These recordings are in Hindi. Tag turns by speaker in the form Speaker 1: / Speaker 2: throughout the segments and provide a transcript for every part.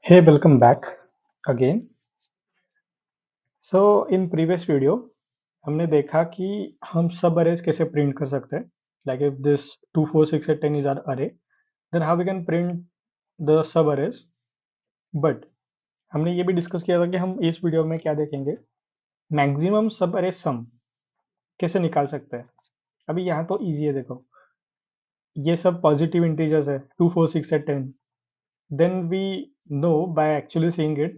Speaker 1: Hey, welcome back again. In previous video हमने देखा कि हम सब अरेज कैसे प्रिंट कर सकते हैं. Like if this 2 4 6 8 10 is our array, then how we can print the sub arrays. But हमने ये भी डिस्कस किया था कि हम इस वीडियो में क्या देखेंगे, मैक्सिमम सब अरे सम कैसे निकाल सकते हैं. अभी यहाँ तो इजी है, देखो ये सब पॉजिटिव इंटीजर्स है 2 4 6 8 10. Then we know by actually seeing it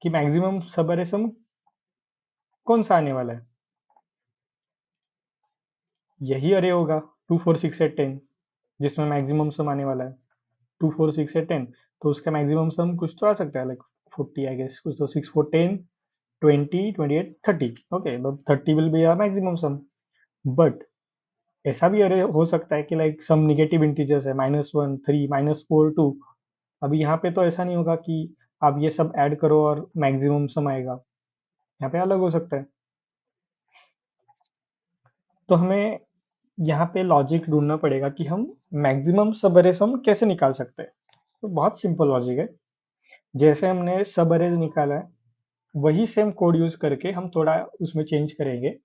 Speaker 1: कि मैक्सिमम सब अरे सम कौन सा आने वाला है. यही अरे होगा 2 4 6 8 10 जिसमें मैक्सिमम सम आने वाला है 2 4 6 8 10. तो उसका मैक्सिमम सम कुछ तो आ सकता है, लाइक 40 आई गेस. कुछ तो 6 4 10 20 28 30. ओके, तो 30 will be our maximum sum. But ऐसा भी अरे हो सकता है कि लाइक सम नेगेटिव इंटीजर्स है -1 3 -4 2. अभी यहाँ पे तो ऐसा नहीं होगा कि आप ये सब ऐड करो और मैक्सिमम सम आएगा. यहाँ पे अलग हो सकता है. तो हमें यहाँ पे लॉजिक ढूंढना पड़ेगा कि हम मैक्सिमम सब अरे सम कैसे निकाल सकते हैं. तो बहुत सिंपल लॉजिक है. जैसे हमने सब अरेज निकाला है, वही सेम कोड यूज करके हम थोड़ा उसमें चेंज करेंगे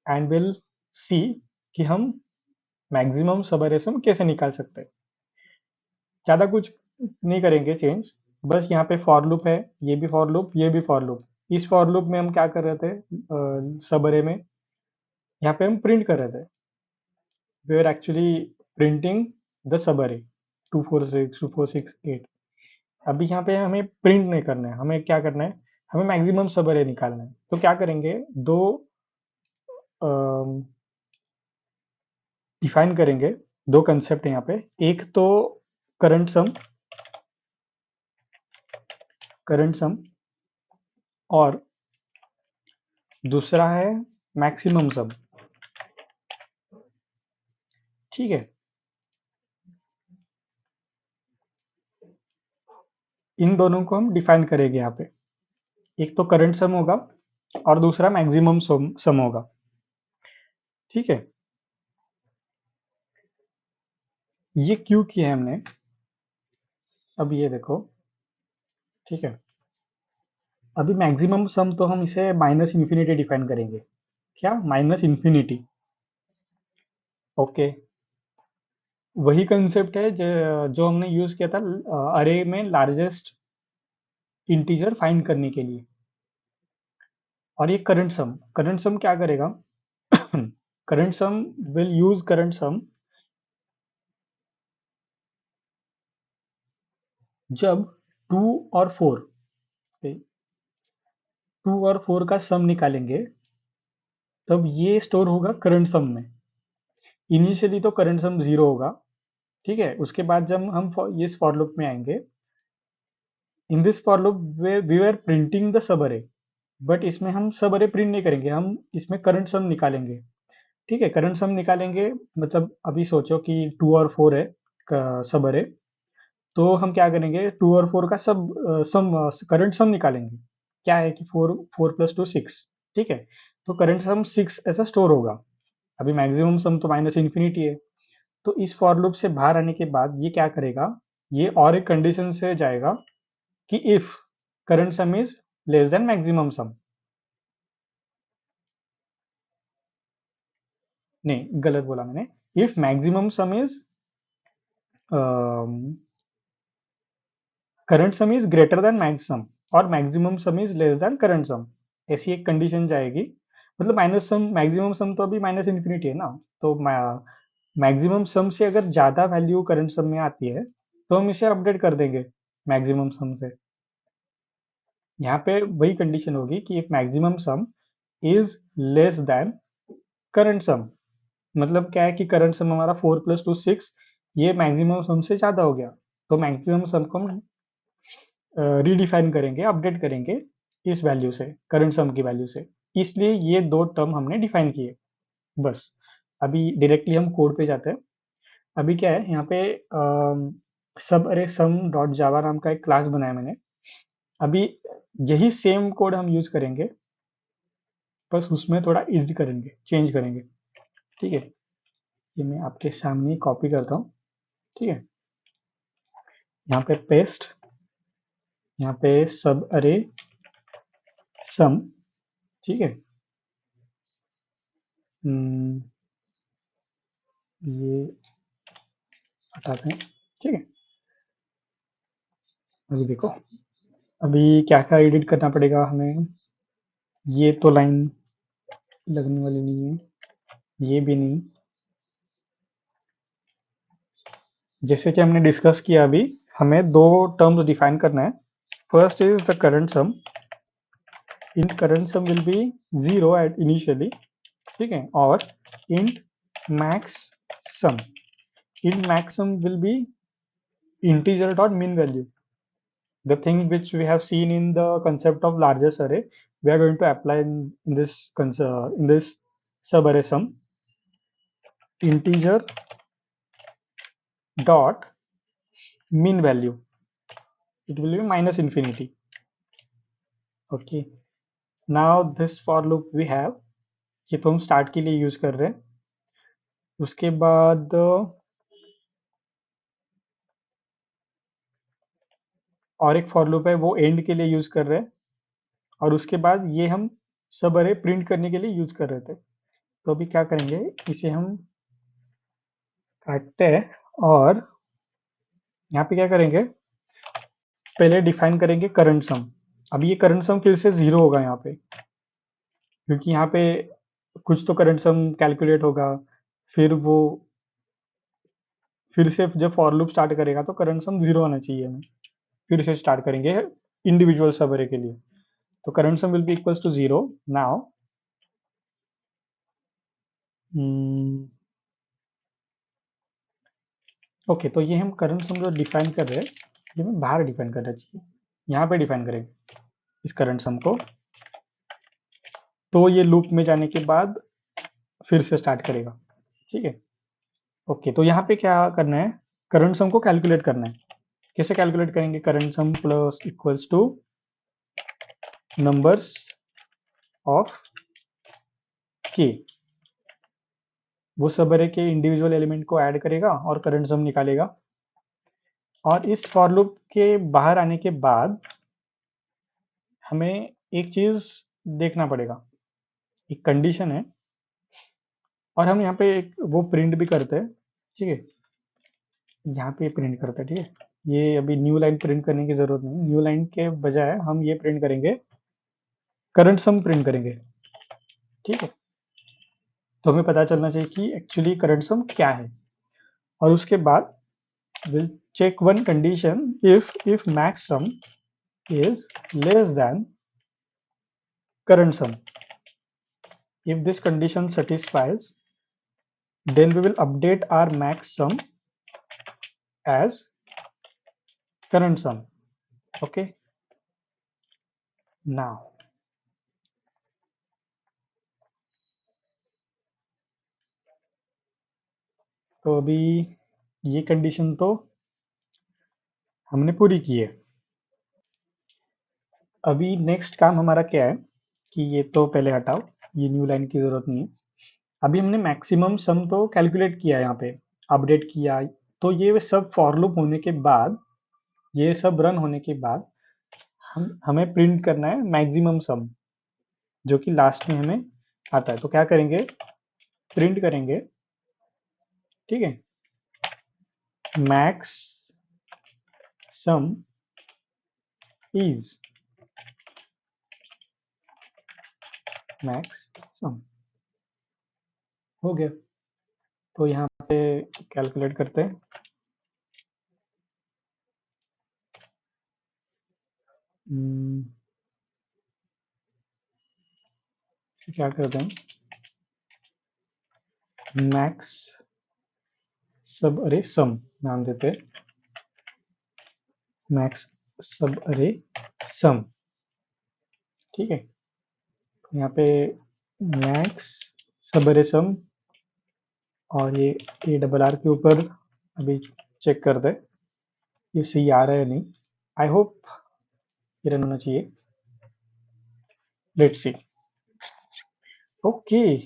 Speaker 1: एंड विल सी कि हम मैक्सिमम सब अरेज हम कैसे निकाल सकते हैं. ज़्यादा कुछ नहीं करेंगे चेंज. बस यहाँ पे फॉर लूप है, ये भी फॉर लूप, ये भी फॉर लूप. इस फॉर लूप में हम क्या कर रहे थे, सब अरे में यहाँ पे हम प्रिंट कर रहे थे. We are actually printing the subarray 2 4 6 2 4 6 8. अभी यहाँ पे हमें प्रिंट नहीं करना है, हमें क्या करना है, हमें मैक्सिमम सब अरे निकालना है. तो क्या करेंगे, दो डिफाइन करेंगे. दो कंसेप्ट है यहाँ पे. एक तो करंट सम और दूसरा है मैक्सिमम सम. ठीक है, इन दोनों को हम डिफाइन करेंगे यहाँ पे. एक तो करंट सम होगा और दूसरा मैक्सिमम सम होगा. ठीक है, ये क्यों किया है हमने, अब ये देखो. ठीक है, अभी मैक्सिमम सम तो हम इसे माइनस इन्फिनिटी डिफाइन करेंगे. क्या, माइनस इन्फिनिटी. ओके, वही कंसेप्ट है जो हमने यूज किया था अरे में लार्जेस्ट इंटीजर फाइंड करने के लिए. और ये करंट सम क्या करेगा, current sum will use current सम जब 2 और 4 2 और 4 का सम निकालेंगे, तब ये स्टोर होगा करंट सम में. इनिशियली तो करंट सम 0 होगा. ठीक है, उसके बाद जब हम इस फॉर लूप में आएंगे, in this for loop we are printing the subarray. But इसमें हम सब अरे प्रिंट नहीं करेंगे, हम इसमें करंट सम निकालेंगे. ठीक है, करंट सम निकालेंगे. मतलब अभी सोचो कि 2 और 4 है सब अरे. तो हम क्या करेंगे, 2 और 4 का सब सम करंट सम निकालेंगे. क्या है कि 4 4 प्लस 2 6. ठीक है, तो करंट सम 6 ऐसा स्टोर होगा. अभी मैक्सिमम सम तो माइनस इन्फिनिटी है. तो इस फॉर लूप से बाहर आने के बाद ये क्या करेगा, ये और एक कंडीशन से जाएगा कि if current sum is less than maximum sum. नहीं, गलत बोला मैंने. If maximum sum is current sum is greater than maximum और maximum sum is less than current sum. ऐसी एक कंडीशन जाएगी. मतलब माइनस सम मैक्सिमम सम तो अभी माइनस इन्फिनिटी है ना. तो मैक्सिमम सम से अगर ज्यादा वैल्यू करंट सम में आती है, तो हम इसे अपडेट कर देंगे मैक्सिमम सम से. यहाँ पे वही कंडीशन होगी कि if maximum sum is less than current सम. मतलब क्या है कि करंट सम हमारा 4 प्लस 2 6, ये मैक्सिमम सम से ज्यादा हो गया. तो मैक्सिमम सम को हम रीडिफाइन करेंगे, अपडेट करेंगे इस वैल्यू से, करंट सम की वैल्यू से. इसलिए ये दो टर्म हमने डिफाइन किए. बस, अभी डायरेक्टली हम कोड पे जाते हैं. अभी क्या है यहाँ पे, सब अरे सम डॉट जावा नाम का एक क्लास बनाया मैंने. अभी यही सेम कोड हम यूज करेंगे, बस उसमें थोड़ा एडिट करेंगे, चेंज करेंगे. ठीक है, ये मैं आपके सामने कॉपी करता हूँ. ठीक है, यहाँ पे पेस्ट. यहाँ पे सब अरे सम, ठीक है। हम्म, ये हटाते हैं, ठीक है। अभी देखो, अभी क्या क्या एडिट करना पड़ेगा हमें। ये तो लाइन लगने वाली नहीं है, ये भी नहीं। जैसे कि हमने डिस्कस किया अभी, हमें दो टर्म्स डिफाइन करना है। First is the current sum. In current sum will be zero at initially, ठीक है। और int max sum, int max sum will be integer dot mean value. The thing which we have seen in the concept of largest array, we are going to apply in this in this subarray sum. Integer dot mean value, it will be minus infinity. Okay, now this for loop we have, ये तो हम स्टार्ट के लिए यूज कर रहे हैं। उसके बाद और एक फॉर लूप है, वो एंड के लिए यूज कर रहे हैं। और उसके बाद ये हम सब अरे प्रिंट करने के लिए यूज कर रहे थे। तो अभी क्या करेंगे, इसे हम काटते हैं और यहाँ पे क्या करेंगे, पहले डिफाइन करेंगे करंट सम। अब ये करंट सम फिर से जीरो होगा यहाँ पे, क्योंकि यहाँ पे कुछ तो करंट सम कैलकुलेट होगा। फिर वो फिर से जब फॉर लूप स्टार्ट करेगा तो करंट सम जीरो आना चाहिए हमें। फिर से स्टार्ट करेंगे इंडिविजुअल सब अरे के लिए। तो current sum will be equals to zero now. Okay, तो ये हम करंट सम जो डिफाइन कर रहे हैं, ये हमें बाहर डिफाइन करना चाहिए। यहाँ पे डिफाइन करेंगे इस करंट सम को। तो ये लूप में जाने के बाद फिर से स्टार्ट करेगा, ठीक है। ओके, तो यहाँ पे क्या करना है, करंट सम को कैलकुलेट करना है। कैसे कैलकुलेट करेंगे, current some plus equals two numbers of के। वो सब अरे के इंडिविजुअल एलिमेंट को ऐड करेगा और करंट सम निकालेगा। और इस फॉर लूप के बाहर आने के बाद हमें एक चीज देखना पड़ेगा, एक कंडीशन है। और हम यहाँ पे एक वो प्रिंट भी करते हैं, ठीक है। यहाँ पे प्रिंट करते हैं, ठीक है। ये अभी न्यू लाइन प्रिंट करने की जरूरत नहीं, न्यू लाइन के बजाय हम ये प्रिंट करेंगे, करंट सम प्रिंट करेंगे, ठीक है। तो हमें पता चलना चाहिए कि एक्चुअली करंट सम क्या है। और उसके बाद will check one condition, if max sum is less than current sum. If this condition satisfies, then we will update our max sum as current sum. Okay. Now, तो अभी ये कंडीशन तो हमने पूरी की है। अभी नेक्स्ट काम हमारा क्या है कि ये तो पहले हटाओ, ये न्यू लाइन की जरूरत नहीं है। अभी हमने मैक्सिमम सम तो कैलकुलेट किया, यहाँ पे अपडेट किया। तो ये सब फॉर लूप होने के बाद, ये सब रन होने के बाद हमें प्रिंट करना है मैक्सिमम सम, जो कि लास्ट में हमें आता है। तो क्या करेंगे, प्रिंट करेंगे, ठीक है, मैक्स सम इज मैक्स सम। हो गया। तो यहाँ पे कैलकुलेट करते हैं। क्या करते हैं, मैक्स सब अरे सम नाम देते हैं, मैक्स सब अरे सम, ठीक है। यहाँ पे मैक्स सब अरे सम, और ये ए डबल आर के ऊपर अभी चेक करते हैं ये सही आ रहा है नहीं। आई होप ये रन होना चाहिए। Let's see. Okay,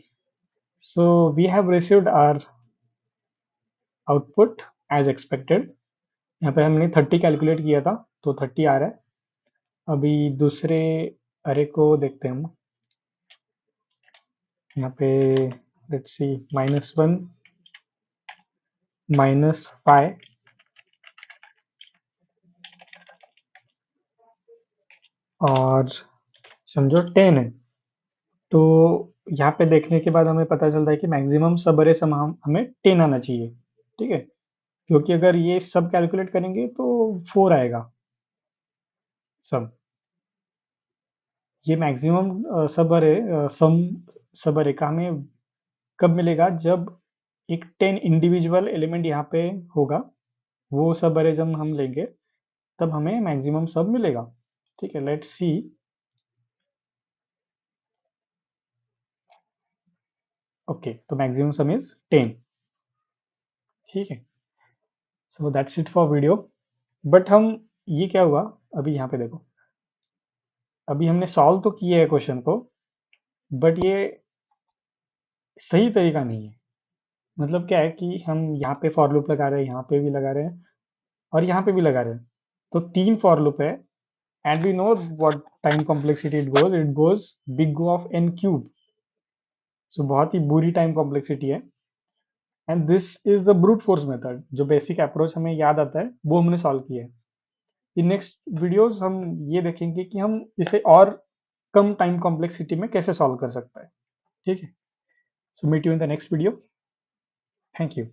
Speaker 1: so we have received our output as expected. यहाँ पे हमने 30 कैलकुलेट किया था, तो 30 आ रहा है। अभी दूसरे अरे को देखते हैं हम। यहाँ पे लेट्स सी -1 -5 और समझो 10 है। तो यहाँ पे देखने के बाद हमें पता चलता है कि मैक्सिमम सब अरे सम हमें 10 आना चाहिए। ठीक है, क्योंकि अगर ये सब कैलकुलेट करेंगे तो 4 आएगा सब। ये मैक्सिमम सब अरे सम सब अरे का हमें कब मिलेगा, जब एक 10 इंडिविजुअल एलिमेंट यहाँ पे होगा, वो सब अरे जब हम लेंगे तब हमें मैक्सिमम सब मिलेगा। ठीक है, लेट्स सी। ओके, तो मैक्सिमम सम इज 10। ठीक है, so that's it for video. But हम ये क्या हुआ, अभी यहाँ पे देखो, अभी हमने सॉल्व तो किया है क्वेश्चन को, बट ये सही तरीका नहीं है। मतलब क्या है कि हम यहाँ पे फॉर लूप लगा रहे हैं, यहाँ पे भी लगा रहे हैं और यहाँ पे भी लगा रहे हैं। तो 3 फॉर लूप है and we know what time complexity it goes big O of n cube. So बहुत ही बुरी टाइम कॉम्प्लेक्सिटी है and this is the brute force method. जो बेसिक अप्रोच हमें याद आता है वो हमने सॉल्व किया है। इन नेक्स्ट वीडियोस हम ये देखेंगे कि हम इसे और कम टाइम कॉम्प्लेक्सिटी में कैसे सॉल्व कर सकते हैं। ठीक है, so meet you in the next video. Thank you.